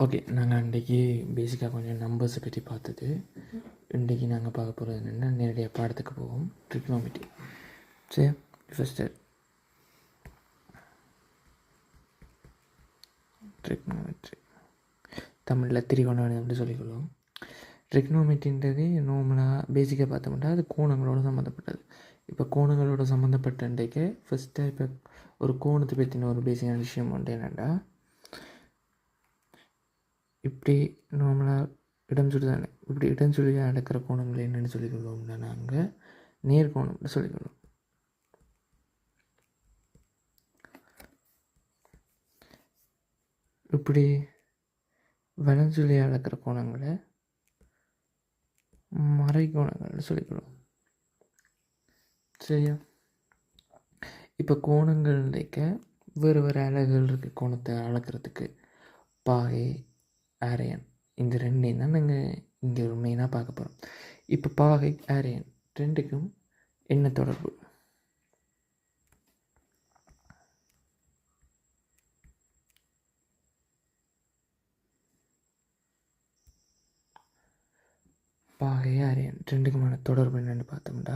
Okay, நாங்கள் இன்றைக்கி பேசிக்காக கொஞ்சம் நம்பர்ஸை பற்றி பார்த்தது. இன்றைக்கி நாங்கள் பார்க்க போகிறது என்னென்னா, நேரடியாக பாடத்துக்கு போவோம். ட்ரிக்னோமெட்ரி. சரி, ஃபஸ்ட்டு ட்ரிக்னோமெட்ரி தமிழில் திரிகோணம் அப்படி சொல்லிக்கொள்வோம். ட்ரிக்னோமெட்ரின்றது நார்மலாக பேசிக்காக பார்த்தோம்னா அது கோணங்களோடு சம்மந்தப்பட்டது. இப்போ கோணங்களோட சம்மந்தப்பட்ட இன்றைக்கு ஃபஸ்ட்டு இப்போ ஒரு கோணத்தை பற்றின ஒரு பேசிக்கான விஷயம் உண்டு. என்னென்னா, இப்படி நார்மலாக இடம் சுழி தானே, இப்படி இடம் சுழியாக நடக்கிற கோணங்கள் என்னென்னு சொல்லிக்கொள்வோம்னா நாங்கள் நேர்கோணம்னு சொல்லிக்கொள்வோம். இப்படி வலஞ்சுழியாக நடக்கிற கோணங்களை மறைகோணங்கள்னு சொல்லிக்கொள்வோம். சரியா? இப்போ கோணங்கள் வேறு வேறு அலகுகள் இருக்குது. கோணத்தை அளக்கிறதுக்கு பாகை, ஆரையன், இந்த ரெண்டையும் தான் நாங்கள் இங்கே ஒரு மெயினாக பார்க்க போகிறோம். இப்போ பாகை, ஆரையன் ரெண்டுக்கும் என்ன தொடர்பு? பாகை, ஆரையன் ரெண்டுக்குமான தொடர்பு என்னென்னு பார்த்தோம்னா,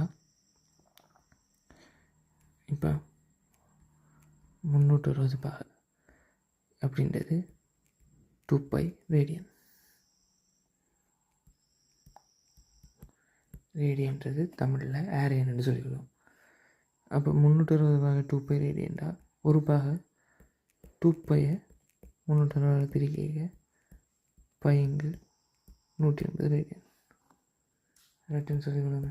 இப்போ 360 பாகை அப்படின்றது 2π ரேடியன். ரேடியன்றது தமிழில் ஆரியன்னு சொல்லிக்கலாம். அப்போ 360 பாகை 2π ரேடியன்டா ஒரு பாகை 2π 360 பிரிக்க பைங்கு 180 ரேடியன் ரெட்டுன்னு சொல்லிக்கொள்ளுங்க.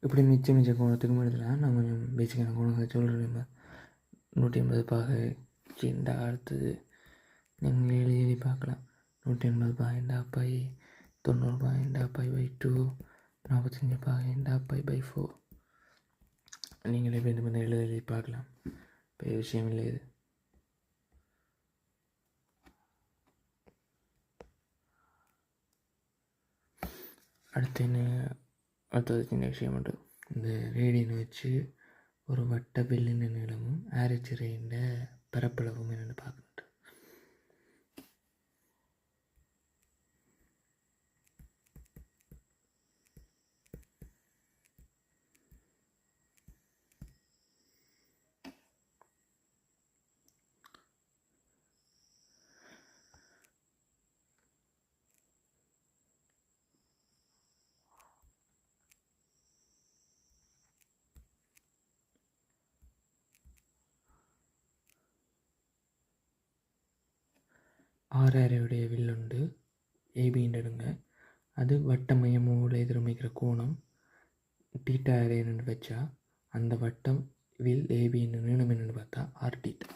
இப்படி மிச்ச கோணத்துக்கு எழுதலாம். நான் கொஞ்சம் பேசிக்கான கோணங்களை சொல்கிறேன். 180 பாகை சிண்டா அடுத்தது நீங்கள் எழுதி பார்க்கலாம். 180 பாகைண்டா பை, 90 பாகைண்டா π/2, 45 பாகைண்டா π/4. நீங்களே இப்போ இந்த மாதிரி எழுதி பார்க்கலாம். பெரிய விஷயம் இல்லை இது. அடுத்தது சின்ன விஷயம் மட்டும். இந்த ரேடியனை வச்சு ஒரு வட்ட பில்லின் நீளமும் ஆரச்சிறையின் பரப்பளவும் என்னென்னு பார்க்கணும். ஆறாரையுடைய வில்லுண்டு ஏபின்னு அது வட்ட மையமோடு எதிரமைக்கிற கோணம் டீட்டா அரேன்னு வச்சா அந்த வட்டம் வில் ஏபின்னு நீளம் என்னென்னு பார்த்தா ஆர் டீட்டா.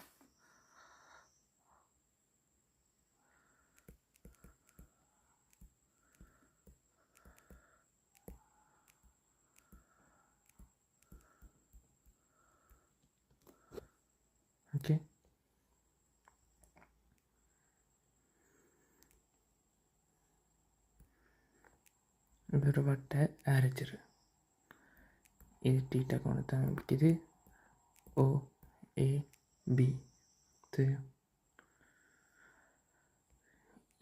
ஓகே, ஒரு வட்ட ஆரச்சிரு இது டீட்டா கோணத்தை அமைக்குது OAB.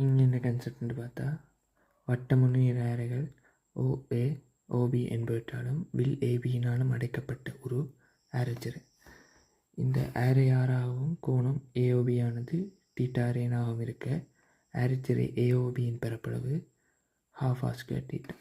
இங்கே என்ன கன்செப்ட்னு பார்த்தா வட்டமுன்னீர் ஆரைகள் OA OB என்பவற்றாலும் வில் ஏபியினாலும் அடைக்கப்பட்ட ஒரு ஆரச்சிரு. இந்த ஆரை ஆறாகவும் கோணம் AOB ஆனது டீட்டா அரேனாகவும் இருக்க ஆரச்சிரை AOBயின் பரப்பளவு ½ டீட்டா.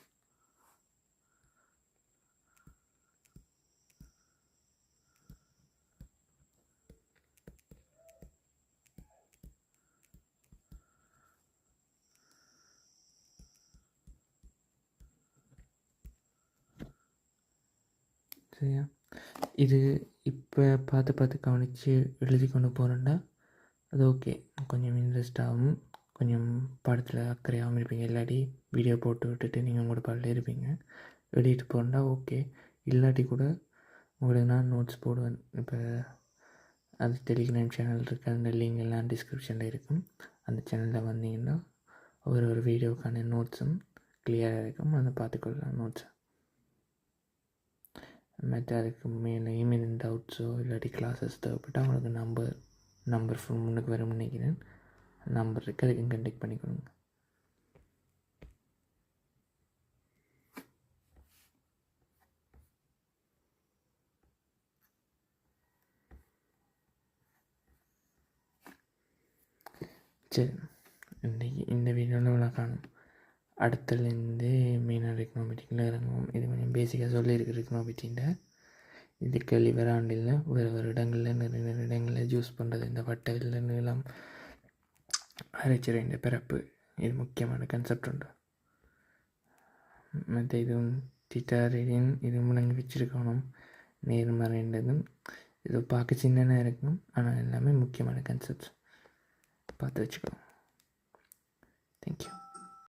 சரியா? இது இப்போ பார்த்து கவனித்து எழுதி கொண்டு போகிறேன்னா அது ஓகே. கொஞ்சம் இன்ட்ரெஸ்டாகவும் கொஞ்சம் படத்தில் அக்கறையாகவும் இருப்பீங்க. இல்லாட்டி வீடியோ போட்டு விட்டுட்டு நீங்கள் உங்களோட பாடல இருப்பீங்க. எழுதிட்டு போகிறேன்னா ஓகே. இல்லாட்டி கூட உங்களுக்கு நான் நோட்ஸ் போடுவேன். இப்போ அது டெலிகிராம் சேனல் இருக்குது. அந்த லிங்க் எல்லாம் டிஸ்கிரிப்ஷனில் இருக்கும். அந்த சேனலில் வந்தீங்கன்னா ஒரு வீடியோக்கான நோட்ஸும் கிளியராக இருக்கும். அதை பார்த்துக்கொள்ளலாம் நோட்ஸை. மற்ற அதுக்கு மேலே இமெயில் டவுட்ஸோ இல்லாட்டி கிளாஸஸ் தேவைப்பட்டால் அவங்களுக்கு நம்பர் ஃபோன் முன்னுக்கு வரும்னு நினைக்கிறேன். நம்பர் இருக்குது, அதுக்கு கண்டெக்ட் பண்ணிக்கணுங்க. சரி, இன்றைக்கி இந்த வீடியோவில் நான் காணும். அடுத்தலேருந்து மெயினாக ரெக்னோமெட்டிக்கில் இறங்குவோம். இது கொஞ்சம் பேசிக்காக சொல்லியிருக்கு ரெக்னோமெட்டின்ட. இது கேள்வி வராண்டில் வேறு இடங்களில் நிறைய இடங்களில் ஜூஸ் பண்ணுறது, இந்த வட்டவில் நீளம் அரைச்சிற இந்த பிறப்பு, இது முக்கியமான கன்செப்ட் உண்டு. மற்ற இதுவும் திட்டாரின் இது முழங்கி வச்சுருக்கணும். நேர்மறைன்றதும் இது பார்க்க சின்னதாக இருக்கும், ஆனால் எல்லாமே முக்கியமான கன்செப்ட்ஸ் பார்த்து வச்சுக்கோ. தேங்க்யூ.